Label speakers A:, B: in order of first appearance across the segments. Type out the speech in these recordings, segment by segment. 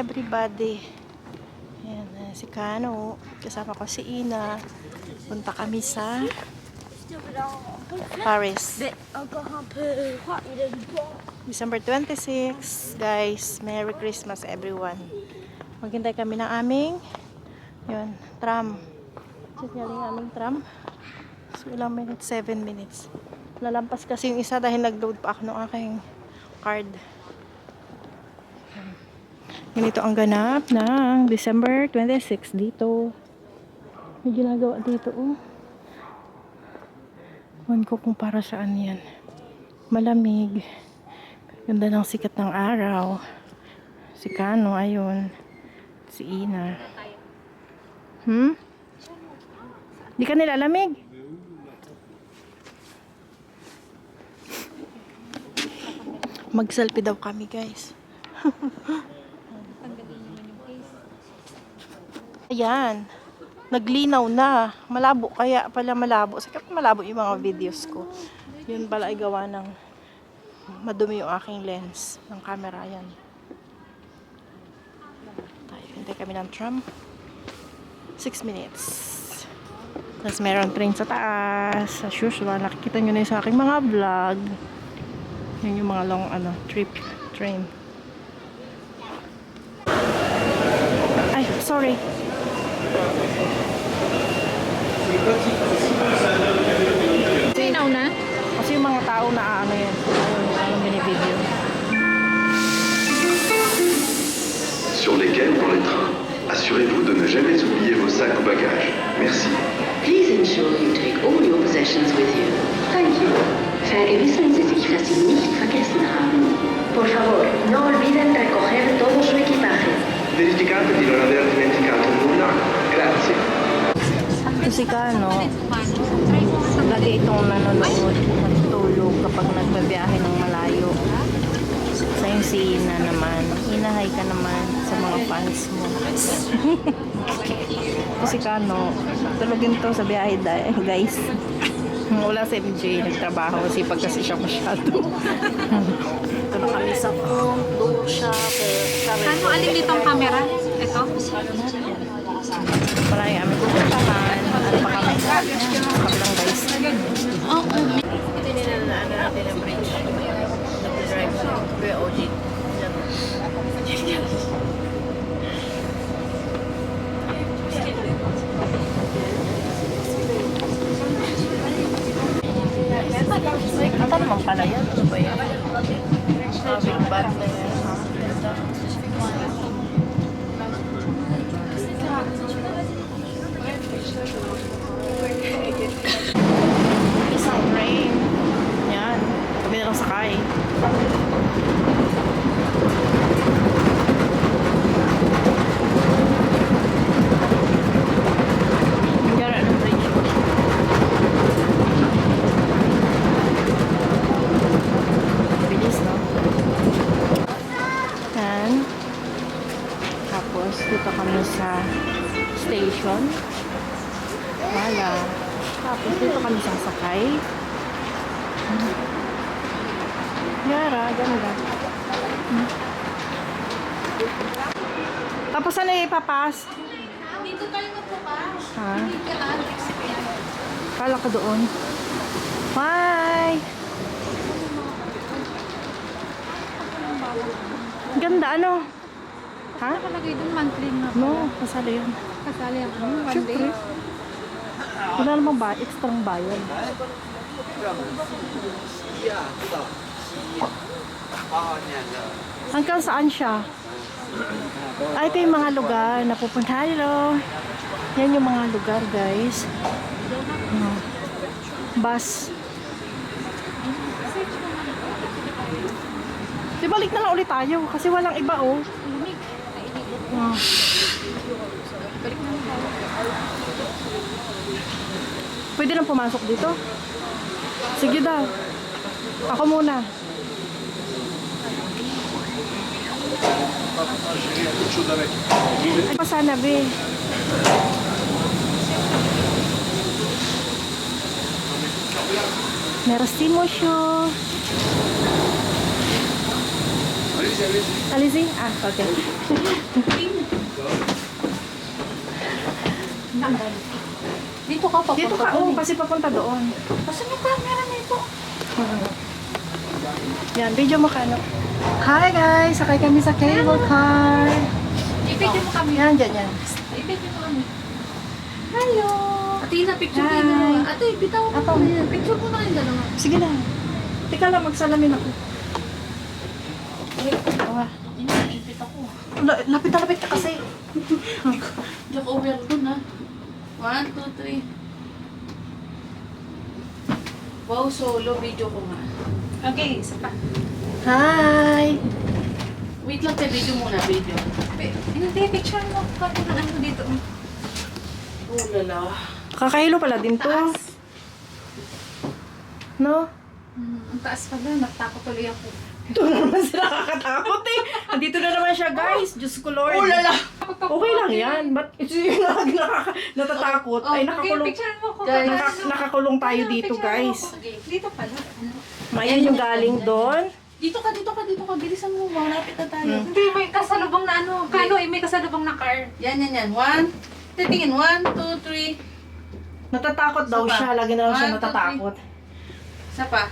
A: everybody. Ayan, si Kano. Kasama ko si Ina. Punta kami sa Paris. December 26. Guys, Merry Christmas everyone. Maghintay kami ng aming tram. Signal yung aming tram. So, ilang minutes? 7 minutes. Lalampas kasi yung isa dahil nag-load pa ako ng aking card. Ganito ang ganap ng December 26 dito. May ginagawa dito, oh. Ewan ko kung para saan yan. Malamig. Ganda ng sikat ng araw. Si Kano, ayun. Si Ina. Di ka nilalamig? Mag-selfie daw kami, guys. Ayan. Naglinaw na. Malabo. Kaya pala malabo. Sakit malabo yung mga videos ko. Yun pala ay gawa ng madumi yung aking lens ng camera. Ayan. Tayo. Hintay kami ng tram. 6 minutes. Tapos meron train sa taas. As usual. Nakikita nyo na yung sa aking mga vlog. Yan yung mga long trip train. Ay, sorry.
B: Sinaw na?
A: Kasi yung mga tao na yan. Ayun binibideo.
C: Sur les quais ou dans les trains, assurez-vous de ne jamais oublier vos sacs ou bagages. Merci.
D: Please ensure you take all your possessions with you. Thank you. Vergewissern Sie sich, dass Sie nicht vergessen haben. Por favor, no olviden recoger todo su equipaje.
C: Verificate di non aver dimenticato nulla. Grazie.
A: Kasi Kano, lagi itong nanonood, natutulog kapag nagbabiyahe ng malayo. Sa yung si Ina naman, inahay ka naman sa mga fans mo. Kasi Kano, tulogin to sa biyahe guys. Wala si MJ, nagtrabaho, sipag kasi siya masyado. Tulog kami sa phone, doon siya.
B: Ano, alin dito ang camera? Ito?
A: Wala yung aming pupuntahan. Ano pa kami? Kabilang guys.
B: Oo.
A: Ito nilalaan natin ang bridge. Nag-drive sa Kuya OG. Ito naman pala yan. Ano ba yan? Big bag na yan. Isang train. Yan. Kami na lang sakay. Gara ng bridge. Bilis, no? Yan. Tapos, dito kami sa station. Wala. Tapos dito kami sasakay. Yara, ganda. Tapos ano ipapas?
B: Dito tayo magpapas.
A: Ha?
B: Hindi ka Alex.
A: Kala ko doon. Bye! Ganda, ano? Ha?
B: Nakalagay doon monthly na.
A: No, kasali yun.
B: Kasali ako. One day.
A: Siyempre. Wala namang extrang bayan. Hanggang saan siya? Ay, ito yung mga lugar na pupuntahan. Hello. Yan yung mga lugar, guys. Bus. Di balik na lang ulit tayo kasi walang iba, oh.
B: Balik na tayo.
A: Pwede nang pumasok dito? Sige daw. Ako muna. Ay, pa sana, be. Merci, monsieur. Alisin? Ah, okay.
B: Dito ka pa.
A: Dito ka, kasi papunta doon.
B: Kasi yung camera nito.
A: Yan, video mo ka, no? Hi guys! Sakay kami sa cable car.
B: I-video mo kami.
A: Yan, dyan, yan.
B: I-video mo kami.
A: Hello!
B: Ate, na-picture
A: Hi.
B: kayo dalawa. Ate, bitaw mo
A: Ato.
B: kami. Picture mo na yung dalawa.
A: Sige lang. Teka lang, magsalamin ako. Awa.
B: Ipit ako.
A: Lapit na lapit ka kasi.
B: Hindi ako over dun ha. 1, 2, 3. Wow, solo video ko nga. Okay, isa pa.
A: Hi!
B: Wait lang, te, video muna, video. Hindi, picture mo. Kaya na ano dito. Oh, lala.
A: Kakahilo pala din to.
B: Taas.
A: No?
B: Ang taas pala, natakot tuloy ako.
A: Ito na naman sila kakatakot eh. Andito na naman siya guys. Diyos ko Lord.
B: Oh, lala.
A: Okay lang yan. Ba't ito yung natatakot? Ay, nakakulong.
B: Picture mo ko.
A: Guys, nakakulong tayo dito guys.
B: Dito pala. Ano?
A: Mayan yung galing doon.
B: Dito ka. Bilisan mo. Malapit na tayo. Hindi, may kasalubong na ano. Kano, may kasalubong na car. Yan. 1. Titingin. 1, 2, 3.
A: Natatakot daw
B: Isa pa.
A: siya. Lagi na lang siya
B: 1, 2, 3.
A: natatakot.
B: Isa pa.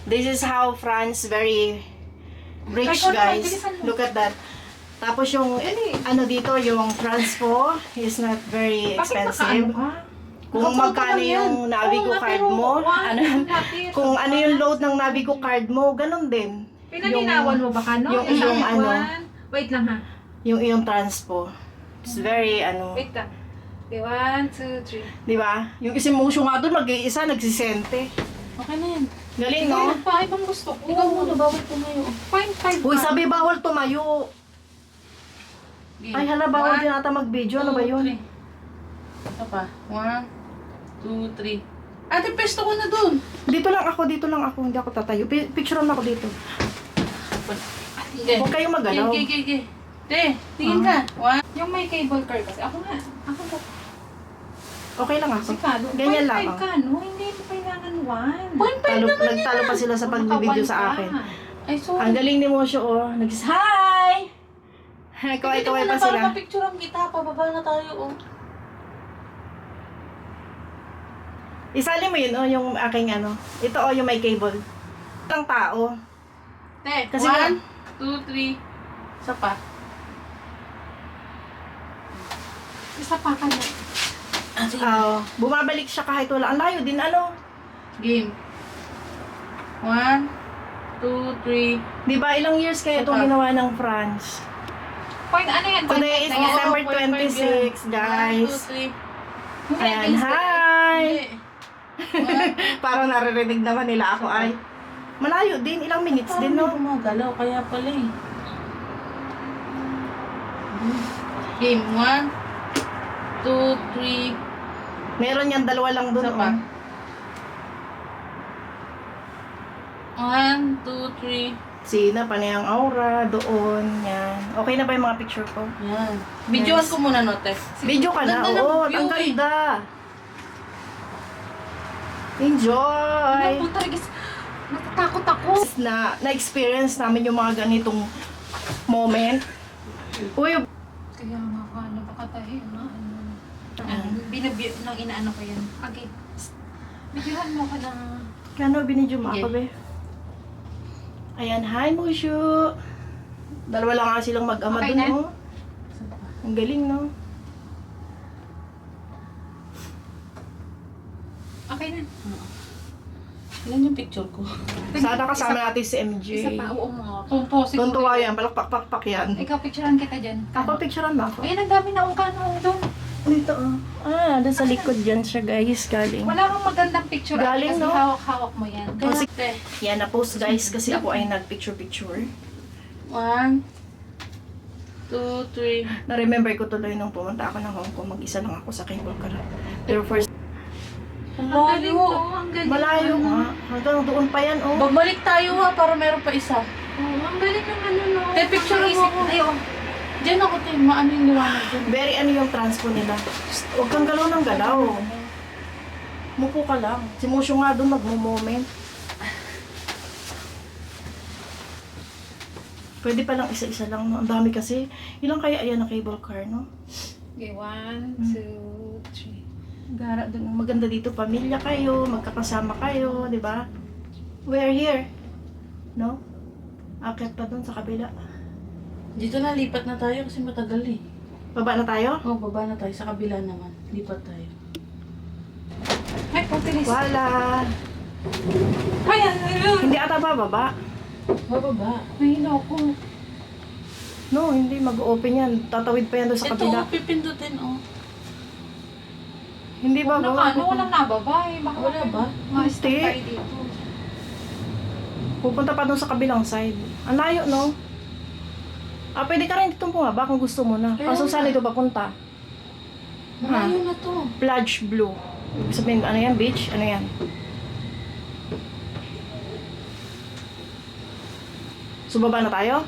A: This is how France very rich
B: Ay,
A: guys.
B: bilisan mo.
A: Look at that. Tapos yung ano dito, yung transpo is not very expensive. Kung magkano yung Navigo card mo, kung ano yung load ng Navigo card mo, ganun din.
B: Pinalinawan mo ba ka, no?
A: yung iyong ano,
B: Wait lang ha.
A: yung iyong transpo. It's very ano,
B: Wait lang. Okay, 1, 2, 3.
A: di ba? Yung isimusyo nga doon, mag-iisa, nagsisente.
B: Okay na yan.
A: Galing,
B: Ikaw
A: no?
B: nagpahay bang gusto ko. Ikaw muna, bawal tumayo. 0.5
A: Uy, sabi bawal tumayo. Ay, hala, bawal din ata mag-video. Ano ba yun?
B: Ito pa. 1, 2, 3. Ate, pesto ko na dun.
A: Dito lang ako. Hindi ako tatayo. Picturean ako dito.
B: Sige.
A: Huwag kayong magalaw.
B: Sige. Te, tingin ka. 1. Yung may cable car kasi. Ako nga. Ako ba?
A: Okay lang ako.
B: Si Kalo.
A: Ganyan lang
B: 0.5
A: ako.
B: ka, no? Hindi mo kailangan 1. 0.5 naman
A: Nagtalo pa sila sa pag-video sa akin.
B: Ay, sorry.
A: Ang galing ni Mosyo, oh. Hi! Kaway-kaway pa sila.
B: Para mapicturean kita. Pababa na tayo, oh.
A: Isali mo yun, oh, yung aking ano. Ito, oh, yung may cable. Itang tao.
B: Te,
A: Kasi
B: 1, 2, 3. Isa pa. Isa pa ka na.
A: Bumabalik siya kahit wala. Ang layo din, ano.
B: Game. 1, 2, 3.
A: Di ba, ilang years kaya itong ginawa ng France?
B: Point, ano yan?
A: Today is December 26, guys.
B: 1, 2, 3.
A: Ayan, hi! Parang naririnig naman nila ako ay. Malayo din, ilang minutes din, no?
B: Gumagalaw, kaya pala eh. Game, 1, 2, 3.
A: Meron yan, dalawa lang doon,
B: Isa pa.
A: oh.
B: 1, 2, 3.
A: Sina, panay ang aura, doon, yan. Okay na ba yung mga picture ko?
B: Yan. Videoan ko muna, no, Tess.
A: Video ka na,
B: Ganda ng
A: oo,
B: view
A: ang
B: eh.
A: ganda. Enjoy!
B: Puta, natatakot ako.
A: Na-experience namin yung mga ganitong moment. Uy,
B: Kaya nga, ano, baka tayo, binabiyot ng inaano ko yan. Okay. Videohan mo ka ng...
A: kano binidyo mo
B: Sige.
A: ako, be? Ayan, hi, Mushu! Dalawa lang nga silang mag-ama
B: Okay
A: dun,
B: na?
A: oh. Ang galing, no?
B: Okay na. Ilan yung picture ko?
A: Sana kasama natin si MJ.
B: Isa pa, oo mo. Tumpo, siguro.
A: Tuntua yan, palakpak-pakpak yan.
B: Ikaw, picturean kita dyan.
A: Ako, picturean mo ako.
B: Ayan, ang dami na ukano doon.
A: Dito, oh. Doon sa likod dyan siya, guys, galing.
B: Wala kang magandang picture.
A: Galing,
B: kasi
A: no?
B: hawak-hawak mo yan.
A: Oh,
B: Kaya,
A: sige. Yan, na-post, guys, kasi ako ay nag-picture-picture.
B: 1, 2, 3.
A: Na-remember ko tuloy nung pumunta ako ng Hong Kong, mag-isa lang ako sa cable car. Pero first,
B: Ang galing to, ang galing.
A: malayo nga. Hanggang doon pa yan, oh.
B: Babalik tayo ha, para meron pa isa.
E: Oo, ang galing ng ano, no?
B: Te, picture mo ako.
E: Ay, oh.
B: Diyan ako, te. Maano yung liwanag dyan.
A: Very ano yung transpo nila. Psst, huwag kang galaw ng galaw. Mupo ka lang. Si Musyo nga doon magmo-moment. Pwede pa lang isa-isa lang, no? Ang dami kasi. Ilang kaya yan na cable car, no?
B: Okay, 1, 2, 3.
A: Gara dun. Maganda dito, pamilya kayo, magkakasama kayo, di ba? We're here. No? Akit pa dun sa kabila.
B: Dito na, lipat na tayo kasi matagal eh.
A: Baba na tayo?
B: Oh, baba na tayo. Sa kabila naman. Lipat tayo. Ay, pagtilis.
A: Wala.
B: Ay,
A: Hindi ata bababa.
B: bababa. Mahina ako.
A: No, hindi mag-open yan. Tatawid pa yan doon sa
B: Ito,
A: kabila.
B: oh, pipindutin, oh.
A: Hindi bababa.
E: walang nababa eh. Baka
B: Wala ba?
E: Mas
A: Hindi.
E: tayo dito.
A: Pupunta pa doon sa kabilang side. Ang layo, no? Pwede ka rin ditong bumaba kung gusto mo na.
B: Kaya
A: Kaso
B: nga.
A: saan ito papunta?
B: Malayo na to.
A: Plage Blue. Ibig sabihin, ano yan? Beach? Ano yan? So, baba na tayo?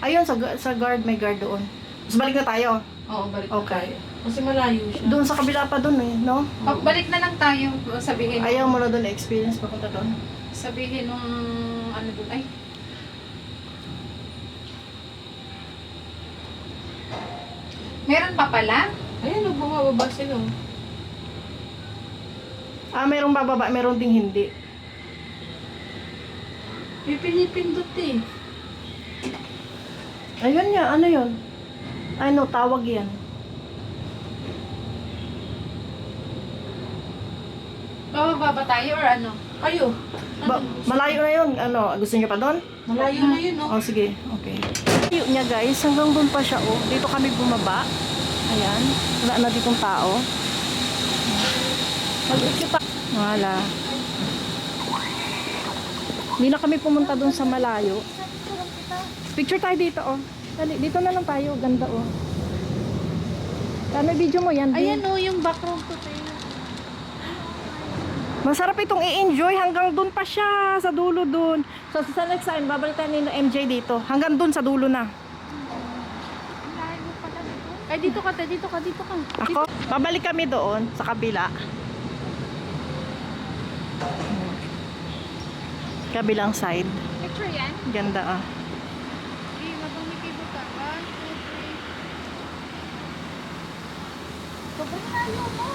A: Ayun, sa guard, may guard doon. Mas balik na tayo.
B: Oo, balik
A: Okay.
B: na tayo. Kasi malayo siya.
A: Doon sa kabila pa doon eh, no?
E: Pagbalik na lang tayo. Sabihin
A: Ayaw mo na doon na experience papunta doon.
E: Sabihin nung ano doon. Ay. Meron pa pala?
B: Ayan, bumababa sila. Oh.
A: Merong bababa, meron ding hindi.
B: Pinipindot eh.
A: Ayun nga, ano yun? Ano, tawag yan.
E: Bababa ba tayo or ano?
B: Kayo.
A: Malayo na yun. Ano, gusto niyo pa doon?
B: Malayo na yun, oh.
A: Oh, sige. Okay. Layo niya guys, hanggang doon pa siya oh. Dito kami bumaba. Ayan. Wala na ditong tao. Mag-ikita. Wala. Hindi na kami pumunta doon sa malayo. Picture tayo dito oh. Dali, dito na lang tayo. Ganda oh. May video mo yan.
E: Ayan o, yung background ko tayo.
A: Masarap itong i-enjoy hanggang doon pa siya sa dulo doon. So sa next time babalik tayo ni MJ dito. Hanggang doon sa dulo na.
E: Ay, dito ka. Dito ka.
A: Ako, babalik kami doon sa kabila. Kabilang side.
E: Picture yan?
A: Ganda ah.
E: Okay, mabang ka. 1, 2, 3. Sobrang layo mo.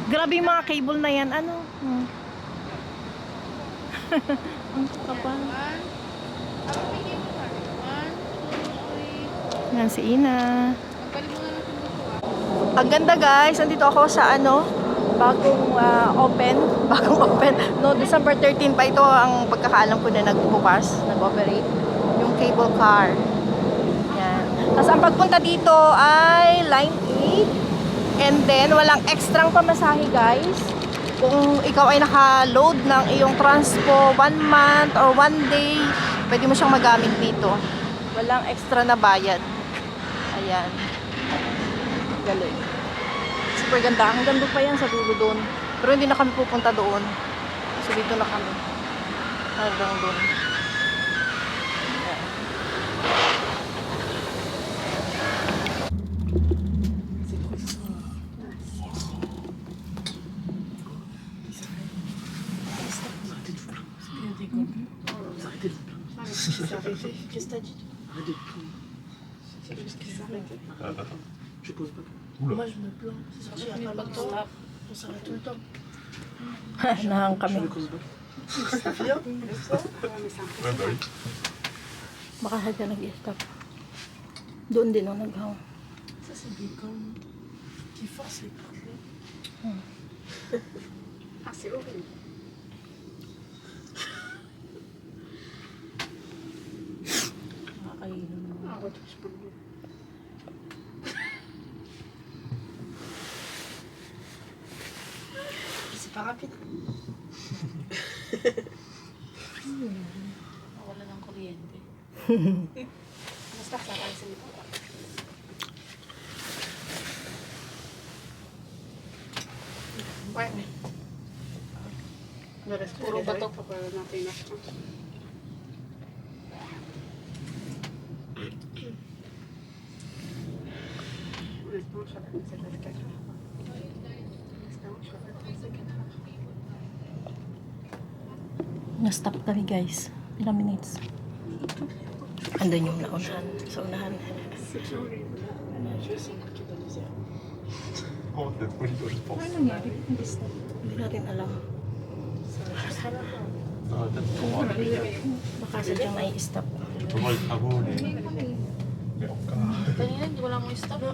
A: Grabe yung mga cable na yan. Ano? Ang kapal.
E: 1, 2, 3.
A: Yan si Ina.
E: Magbalik mo nga natin dito.
A: Ang ganda guys. Nandito ako sa ano, bagong open. Bagong open. No, December 13 pa ito ang pagkakaalam ko na nagbukas, nag-operate. Yung cable car. Yan. Tapos ang pagpunta dito ay line 8. And then, walang ekstrang pamasahe guys. Kung ikaw ay naka-load ng iyong transpo 1 month or 1 day, pwede mo siyang magamit dito. Walang extra na bayad. Ayan. Galing. Super ganda. Hanggang doon pa yan sa dulo doon. Pero hindi na kami pupunta doon. So dito na kami. Hanggang doon. Ayan. Nahang kami. Baka ka nag-stop. Doon din ako naghang.
B: Wala ng kuryente.
E: Puro batok pa para natin.
A: Na-stop kami guys. Ilang minutes. Andun yung naunahan. Sa unahan. Ano nangyari? Nag-stop. Hindi natin alam. Baka sadyang nai-stop.
B: Kanina, hindi ko lang mo stop.